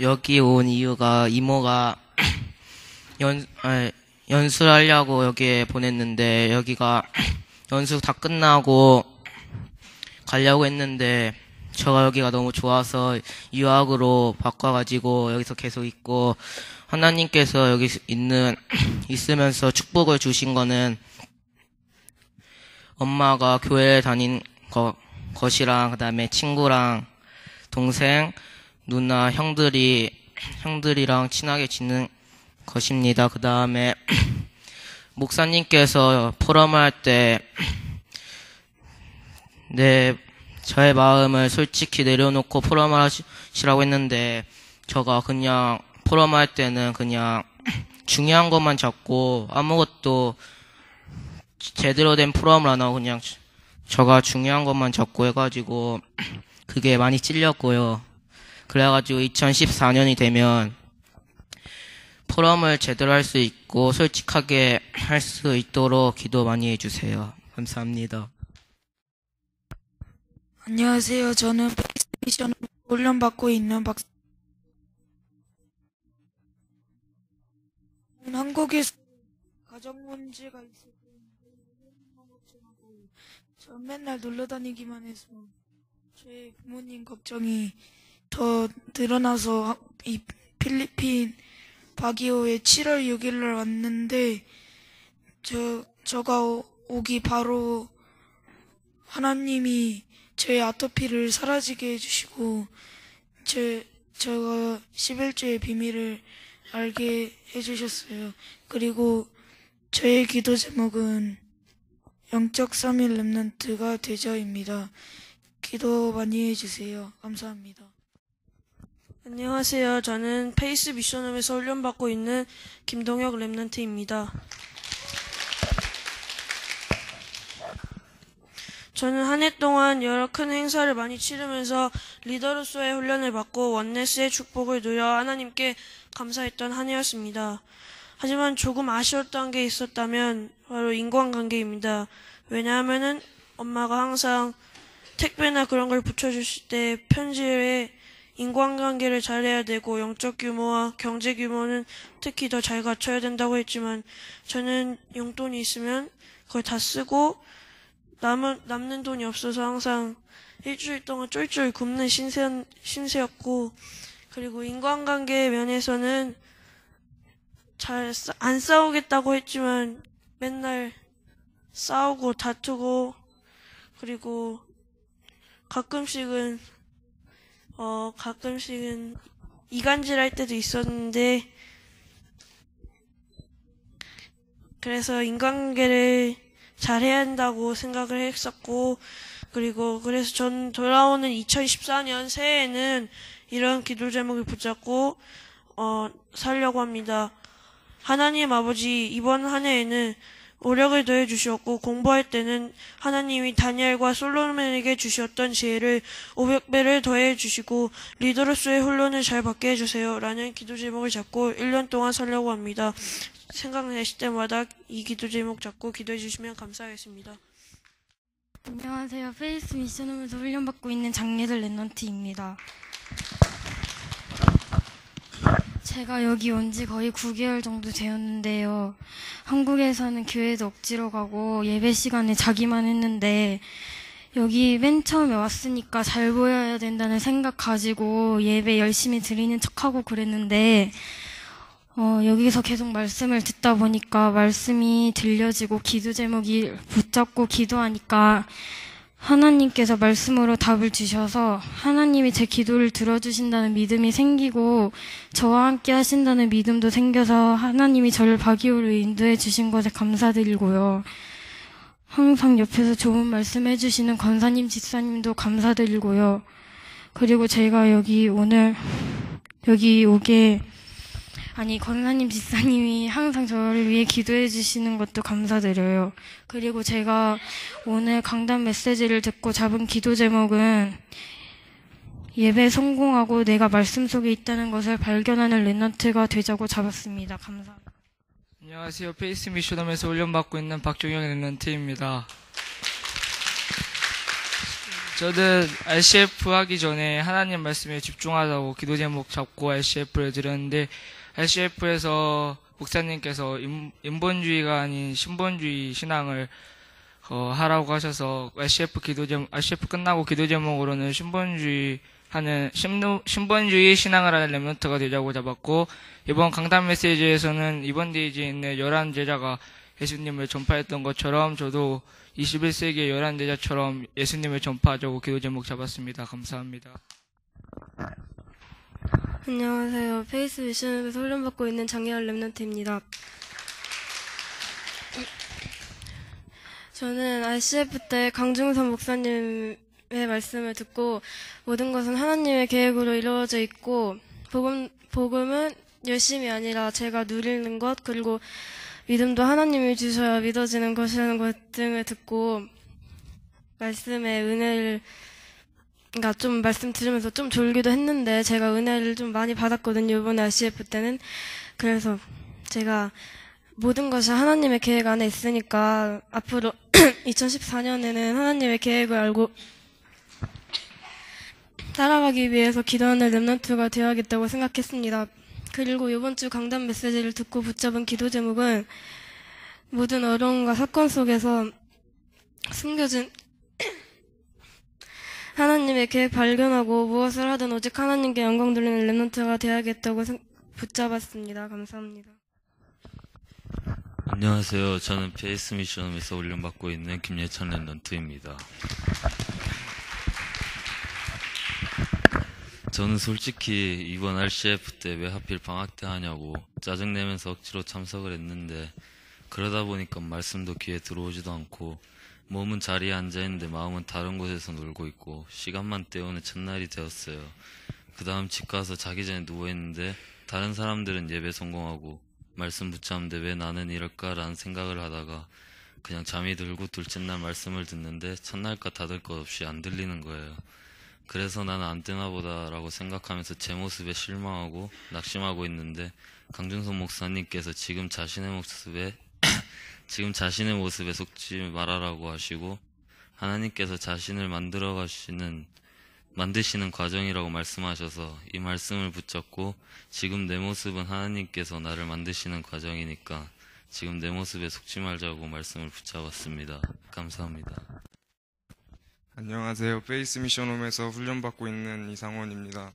여기 온 이유가 이모가 연수를 하려고 여기에 보냈는데, 여기가 연수 다 끝나고 가려고 했는데 제가 여기가 너무 좋아서 유학으로 바꿔가지고 여기서 계속 있고, 하나님께서 여기 있으면서 축복을 주신 거는 엄마가 교회 다닌 것이랑, 그 다음에 친구랑 동생, 누나, 형들이랑 친하게 지는 것입니다. 그 다음에 목사님께서 포럼할 때 저의 마음을 솔직히 내려놓고 포럼을 하시라고 했는데, 제가 그냥 포럼할 때는 그냥 중요한 것만 잡고 아무것도 제대로 된 포럼을 안 하고 그냥 제가 중요한 것만 잡고 해가지고 그게 많이 찔렸고요. 그래가지고 2014년이 되면 포럼을 제대로 할 수 있고 솔직하게 할 수 있도록 기도 많이 해주세요. 감사합니다. 안녕하세요. 저는 페이스 미션 훈련받고 있는 한국에서 가정 문제가 있어서 전 맨날 놀러 다니기만 해서 저희 부모님 걱정이 더 늘어나서 이 필리핀 바기오에 7월 6일날 왔는데 저가 오기 바로 하나님이 저의 아토피를 사라지게 해주시고 저가 11조의 비밀을 알게 해주셨어요. 그리고 저의 기도 제목은 영적 3일 렘넌트가 되자입니다. 기도 많이 해주세요. 감사합니다. 안녕하세요. 저는 페이스 미션홈에서 훈련받고 있는 김동혁 렘넌트입니다. 저는 한 해 동안 여러 큰 행사를 많이 치르면서 리더로서의 훈련을 받고 원네스의 축복을 누려 하나님께 감사했던 한 해였습니다. 하지만 조금 아쉬웠던 게 있었다면 바로 인간관계입니다. 왜냐하면은 엄마가 항상 택배나 그런 걸 붙여주실 때 편지에 인간관계를 잘해야 되고 영적 규모와 경제 규모는 특히 더 잘 갖춰야 된다고 했지만 저는 용돈이 있으면 그걸 다 쓰고 남는 돈이 없어서 항상 일주일 동안 쫄쫄 굶는 신세였고, 그리고 인간관계 면에서는 안 싸우겠다고 했지만 맨날 싸우고 다투고, 그리고 가끔씩은 이간질할 때도 있었는데, 그래서 인간관계를 잘해야 한다고 생각을 했었고, 그리고 그래서 전 돌아오는 2014년 새해에는 이런 기도 제목을 붙잡고 살려고 합니다. 하나님 아버지, 이번 한 해에는 오력을 더해 주셨고, 공부할 때는 하나님이 다니엘과 솔로몬에게 주셨던 지혜를 500배를 더해 주시고 리더로서의 훈련을 잘 받게 해주세요 라는 기도 제목을 잡고 1년 동안 살려고 합니다. 생각나실 때마다 이 기도 제목 잡고 기도해 주시면 감사하겠습니다. 안녕하세요. 페이스 미션홈에서 훈련받고 있는 장예들 랩넌트입니다. 제가 여기 온 지 거의 9개월 정도 되었는데요. 한국에서는 교회도 억지로 가고 예배 시간에 자기만 했는데 여기 맨 처음에 왔으니까 잘 보여야 된다는 생각 가지고 예배 열심히 드리는 척하고 그랬는데 여기서 계속 말씀을 듣다 보니까 말씀이 들려지고 기도 제목이 붙잡고 기도하니까 하나님께서 말씀으로 답을 주셔서 하나님이 제 기도를 들어주신다는 믿음이 생기고 저와 함께 하신다는 믿음도 생겨서 하나님이 저를 바기오로 인도해 주신 것에 감사드리고요. 항상 옆에서 좋은 말씀 해주시는 권사님, 집사님도 감사드리고요. 그리고 제가 여기 오게 권사님, 집사님이 항상 저를 위해 기도해 주시는 것도 감사드려요. 그리고 제가 오늘 강단 메시지를 듣고 잡은 기도 제목은 예배 성공하고 내가 말씀 속에 있다는 것을 발견하는 랩넌트가 되자고 잡았습니다. 감사합니다. 안녕하세요. 페이스 미션홈에서 훈련받고 있는 박종영 랩넌트입니다. 저는 RCF 하기 전에 하나님 말씀에 집중하자고 기도 제목 잡고 RCF를 드렸는데 RCF에서 목사님께서 인본주의가 아닌 신본주의 신앙을 하라고 하셔서 RCF 끝나고 기도 제목으로는 신본주의 신앙을 하는 렘넌트가 되자고 잡았고, 이번 강단 메시지에서는 이번 데이지에 있는 11제자가 예수님을 전파했던 것처럼 저도 21세기의 11제자처럼 예수님을 전파하자고 기도 제목 잡았습니다. 감사합니다. 안녕하세요. 페이스 미션에서 훈련받고 있는 장예열 랩넌트입니다. 저는 RCF 때 강중선 목사님의 말씀을 듣고 모든 것은 하나님의 계획으로 이루어져 있고 복음은 열심이 아니라 제가 누리는 것, 그리고 믿음도 하나님이 주셔야 믿어지는 것이라는 것 등을 듣고 말씀의 은혜를 좀 말씀 들으면서 좀 졸기도 했는데 제가 은혜를 좀 많이 받았거든요, 이번에 RCF 때는. 그래서 제가 모든 것이 하나님의 계획 안에 있으니까 앞으로 2014년에는 하나님의 계획을 알고 따라가기 위해서 기도하는 렘넌트가 되어야겠다고 생각했습니다. 그리고 이번 주 강단 메시지를 듣고 붙잡은 기도 제목은 모든 어려움과 사건 속에서 숨겨진 하나님의 계획 발견하고 무엇을 하든 오직 하나님께 영광 돌리는 렘넌트가 되어야겠다고 붙잡았습니다. 감사합니다. 안녕하세요. 저는 베이스 미션홈에서 훈련받고 있는 김예찬 렘넌트입니다. 저는 솔직히 이번 RCF 때 왜 하필 방학 때 하냐고 짜증내면서 억지로 참석을 했는데 그러다 보니까 말씀도 귀에 들어오지도 않고 몸은 자리에 앉아있는데 마음은 다른 곳에서 놀고 있고 시간만 때우는 첫날이 되었어요. 그 다음 집 가서 자기 전에 누워있는데 다른 사람들은 예배 성공하고 말씀 붙잡는데 왜 나는 이럴까라는 생각을 하다가 그냥 잠이 들고 둘째 날 말씀을 듣는데 첫날과 다를 것 없이 안 들리는 거예요. 그래서 나는 안 되나 보다라고 생각하면서 제 모습에 실망하고 낙심하고 있는데 강준선 목사님께서 지금 자신의 모습에 속지 말아라고 하시고 하나님께서 자신을 만드시는 과정이라고 말씀하셔서 이 말씀을 붙잡고 지금 내 모습은 하나님께서 나를 만드시는 과정이니까 지금 내 모습에 속지 말자고 말씀을 붙잡았습니다. 감사합니다. 안녕하세요. 베이스 미션홈에서 훈련받고 있는 이상원입니다.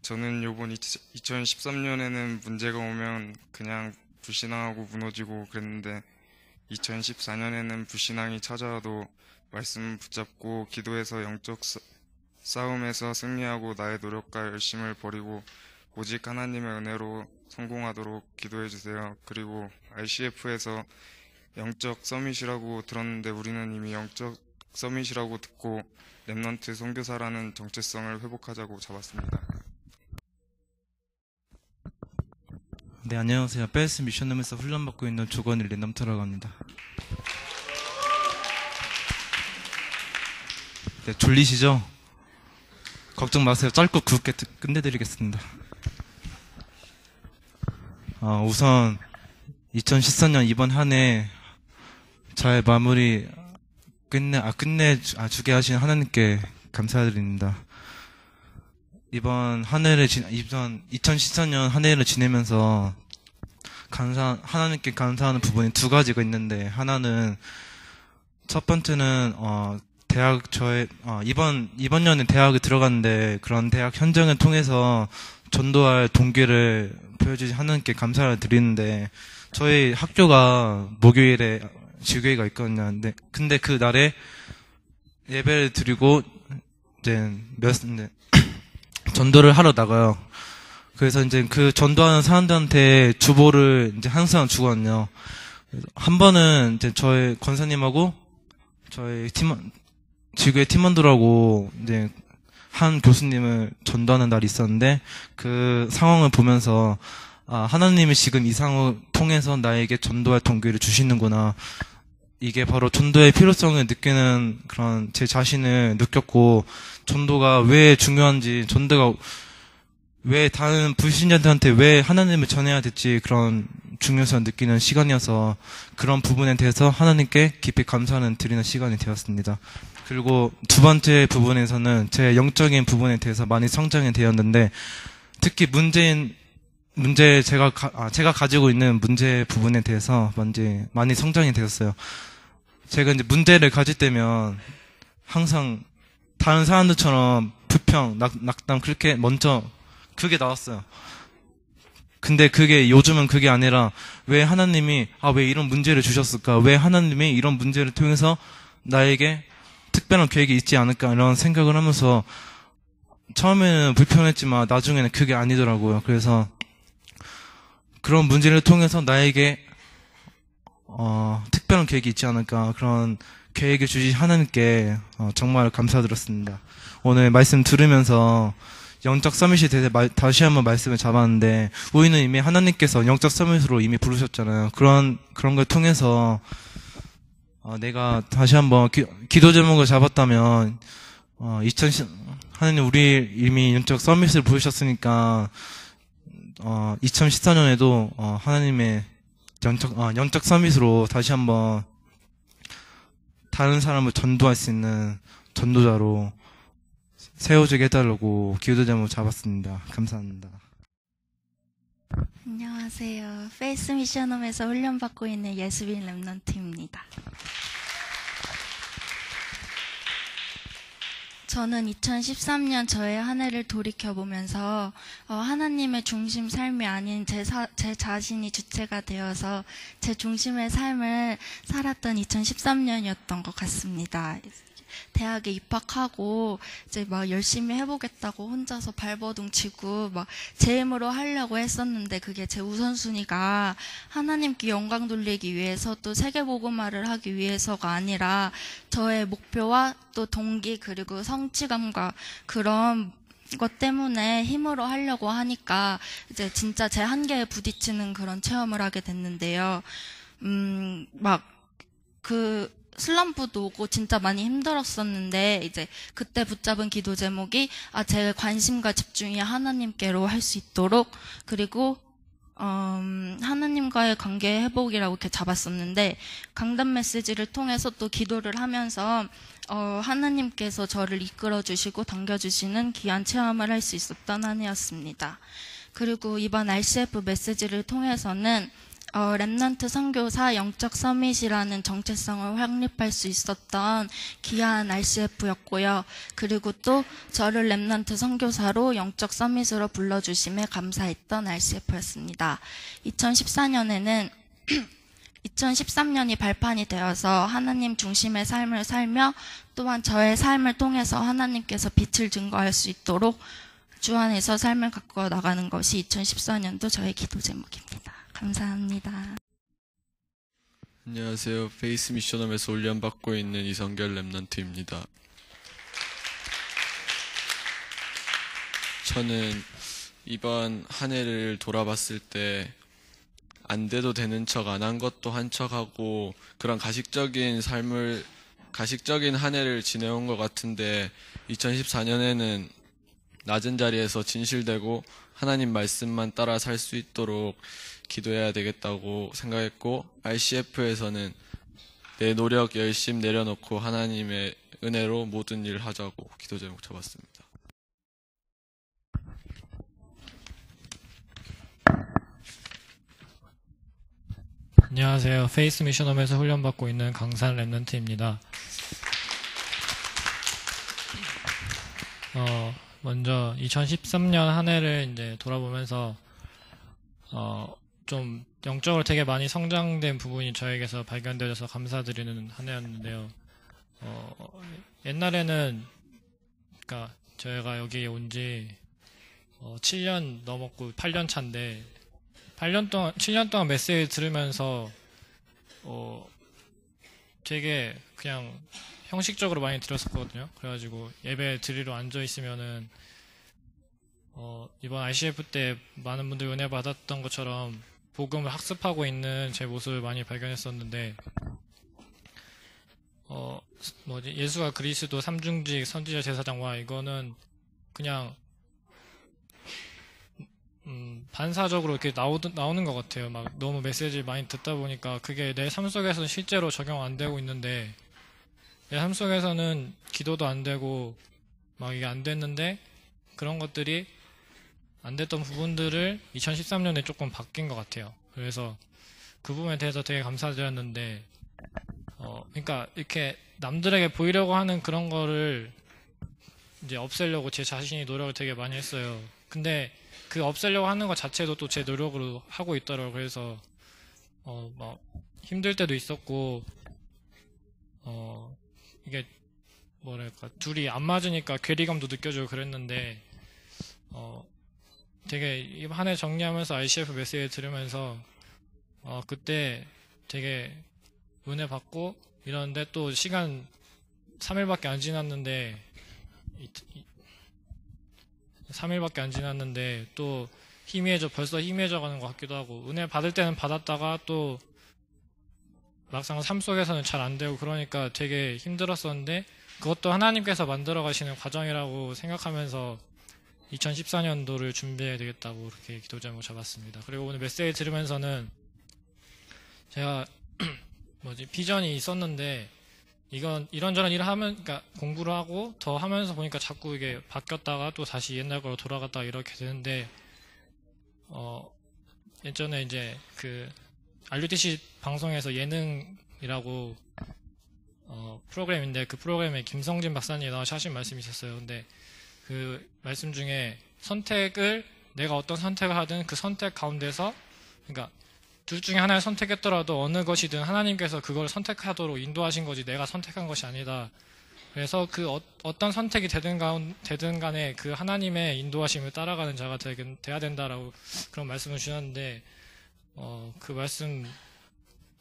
저는 요번 2013년에는 문제가 오면 그냥 불신앙하고 무너지고 그랬는데 2014년에는 불신앙이 찾아와도 말씀 붙잡고 기도해서 영적 싸움에서 승리하고 나의 노력과 열심을 버리고 오직 하나님의 은혜로 성공하도록 기도해 주세요. 그리고 ICF에서 영적 서밋이라고 들었는데 우리는 이미 영적 서밋이라고 듣고 렘넌트 선교사라는 정체성을 회복하자고 잡았습니다. 네, 안녕하세요. 베이스 미션홈에서 훈련받고 있는 조건일 렘넌트라고 합니다. 네, 졸리시죠? 걱정 마세요. 짧고 굵게 끝내드리겠습니다. 우선 2014년 이번 한 해 잘 마무리 끝내주게 하신 하나님께 감사드립니다. 이번 2014년 한 해를 지내면서 하나님께 감사하는 부분이 두 가지가 있는데, 하나는, 첫 번째는, 이번 년에 대학에 들어갔는데, 그런 대학 현장을 통해서 전도할 동기를 보여주신 하나님께 감사를 드리는데, 저희 학교가 목요일에 지교회가 있거든요. 근데 그 날에 예배를 드리고, 전도를 하러 나가요. 그래서 이제 그 전도하는 사람들한테 주보를 이제 항상 주거든요. 한 번은 이제 저희 권사님하고 저희 지구의 팀원들하고 이제 한 교수님을 전도하는 날이 있었는데, 그 상황을 보면서 하나님이 지금 이 상황을 통해서 나에게 전도할 동기를 주시는구나. 이게 바로 전도의 필요성을 느끼는 그런 제 자신을 느꼈고, 전도가 왜 중요한지, 전도가 왜 다른 불신자들한테 왜 하나님을 전해야 될지 그런 중요성을 느끼는 시간이어서 그런 부분에 대해서 하나님께 깊이 감사를 드리는 시간이 되었습니다. 그리고 두 번째 부분에서는 제 영적인 부분에 대해서 많이 성장이 되었는데, 특히 제가 가지고 있는 문제 부분에 대해서 많이 성장이 되었어요. 제가 이제 문제를 가질 때면 항상 다른 사람들처럼 불평, 낙담 그렇게 먼저 그게 나왔어요. 근데 요즘은 그게 아니라 왜 하나님이 왜 이런 문제를 주셨을까? 왜 하나님이 이런 문제를 통해서 나에게 특별한 계획이 있지 않을까? 이런 생각을 하면서 처음에는 불편했지만 나중에는 그게 아니더라고요. 그래서 그런 문제를 통해서 나에게 특별한 계획이 있지 않을까, 그런 계획을 주신 하나님께 정말 감사드렸습니다. 오늘 말씀 들으면서 영적 서밋에 대해서 다시 한번 말씀을 잡았는데, 우리는 이미 하나님께서 영적 서밋으로 이미 부르셨잖아요. 그런 걸 통해서 내가 다시 한번 기도 제목을 잡았다면, 하나님 우리 이미 영적 서밋을 부르셨으니까 2014년에도 하나님의 영적 서밋으로 다시 한번 다른 사람을 전도할 수 있는 전도자로 세워주게 해달라고 기도 제목 잡았습니다. 감사합니다. 안녕하세요. 페이스 미션홈에서 훈련받고 있는 예수빈 랩넌트입니다. 저는 2013년 저의 한 해를 돌이켜보면서 하나님의 중심 삶이 아닌 제 자신이 주체가 되어서 제 중심의 삶을 살았던 2013년이었던 것 같습니다. 대학에 입학하고 이제 막 열심히 해보겠다고 혼자서 발버둥 치고 막 제 힘으로 하려고 했었는데 그게 제 우선순위가 하나님께 영광 돌리기 위해서 또 세계복음화를 하기 위해서가 아니라 저의 목표와 또 동기 그리고 성취감과 그런 것 때문에 힘으로 하려고 하니까 이제 진짜 제 한계에 부딪히는 그런 체험을 하게 됐는데요. 슬럼프도 오고 진짜 많이 힘들었었는데 이제 그때 붙잡은 기도 제목이 제 관심과 집중이 하나님께로 할 수 있도록 그리고 하나님과의 관계 회복이라고 이렇게 잡았었는데 강단 메시지를 통해서 또 기도를 하면서 하나님께서 저를 이끌어 주시고 당겨 주시는 귀한 체험을 할 수 있었던 한 해였습니다. 그리고 이번 RCF 메시지를 통해서는 랩넌트 선교사 영적 서밋이라는 정체성을 확립할 수 있었던 귀한 RCF였고요. 그리고 또 저를 랩넌트 선교사로 영적 서밋으로 불러주심에 감사했던 RCF였습니다. 2013년이 발판이 되어서 하나님 중심의 삶을 살며 또한 저의 삶을 통해서 하나님께서 빛을 증거할 수 있도록 주 안에서 삶을 가꾸어 나가는 것이 2014년도 저의 기도 제목입니다. 감사합니다. 안녕하세요. 페이스 미션홈에서 훈련받고 있는 이성결 랩넌트입니다. 저는 이번 한 해를 돌아봤을 때 안 돼도 되는 척 안 한 것도 한 척하고 그런 가식적인 한 해를 지내온 것 같은데 2014년에는 낮은 자리에서 진실되고 하나님 말씀만 따라 살 수 있도록 기도해야 되겠다고 생각했고 RCF에서는 내 노력 열심 내려놓고 하나님의 은혜로 모든 일 하자고 기도 제목 잡았습니다. 안녕하세요. 페이스 미션홈에서 훈련받고 있는 강산 랩넌트입니다. 먼저 2013년 한 해를 이제 돌아보면서 좀 영적으로 되게 많이 성장된 부분이 저에게서 발견되어서 감사드리는 한 해였는데요. 옛날에는 그러니까 저희가 여기 온 지 7년 넘었고 8년 차인데 7년 동안 메시지 들으면서 되게 그냥 형식적으로 많이 들었었거든요. 그래가지고 예배 드리러 앉아 있으면은 이번 RCF 때 많은 분들이 은혜 받았던 것처럼 복음을 학습하고 있는 제 모습을 많이 발견했었는데 예수가 그리스도 삼중직 선지자 제사장과 이거는 그냥 반사적으로 이렇게 나오는 것 같아요. 막 너무 메시지를 많이 듣다 보니까 그게 내 삶 속에서는 실제로 적용 안 되고 있는데 내 삶 속에서는 기도도 안 되고 막 이게 안 됐는데 그런 것들이 안 됐던 부분들을 2013년에 조금 바뀐 것 같아요. 그래서 그 부분에 대해서 되게 감사드렸는데 그러니까 이렇게 남들에게 보이려고 하는 그런 거를 이제 없애려고 제 자신이 노력을 되게 많이 했어요. 근데 그 없애려고 하는 것 자체도 또 제 노력으로 하고 있더라고요. 그래서 막 힘들 때도 있었고 이게 뭐랄까 둘이 안 맞으니까 괴리감도 느껴지고 그랬는데 되게 한 해 정리하면서 RCF 메시지 들으면서 그때 되게 은혜 받고 이러는데 또 시간 3일밖에 안 지났는데 3일밖에 안 지났는데 또 벌써 희미해져 가는 것 같기도 하고 은혜 받을 때는 받았다가 또 막상 삶 속에서는 잘 안 되고 그러니까 되게 힘들었었는데 그것도 하나님께서 만들어 가시는 과정이라고 생각하면서 2014년도를 준비해야 되겠다고 그렇게 기도 제목 잡았습니다. 그리고 오늘 메시지 들으면서는 제가 비전이 있었는데 이런저런 일을 하면, 그러니까 공부를 하고 더 하면서 보니까 자꾸 이게 바뀌었다가 또 다시 옛날 걸로 돌아갔다가 이렇게 되는데, 예전에 이제 그 RUTC 방송에서 예능이라고 프로그램인데, 그 프로그램에 김성진 박사님이 나와서 하신 말씀이 있었어요. 근데 그 말씀 중에 내가 어떤 선택을 하든 그 선택 가운데서, 그러니까 둘 중에 하나를 선택했더라도 어느 것이든 하나님께서 그걸 선택하도록 인도하신 거지 내가 선택한 것이 아니다. 그래서 그 어떤 선택이 되든 간에 그 하나님의 인도하심을 따라가는 자가 돼야 된다라고 그런 말씀을 주셨는데, 그 말씀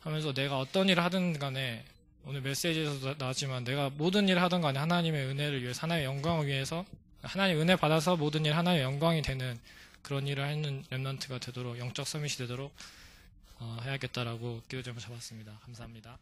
하면서 내가 어떤 일을 하든 간에, 오늘 메시지에서도 나왔지만 내가 모든 일을 하든 간에 하나님의 은혜를 위해서, 하나님의 영광을 위해서, 하나님의 은혜 받아서 모든 일 하나님의 영광이 되는 그런 일을 하는 렘넌트가 되도록, 영적 서밋이 되도록 해야겠다라고 기도 제목 잡았습니다. 감사합니다.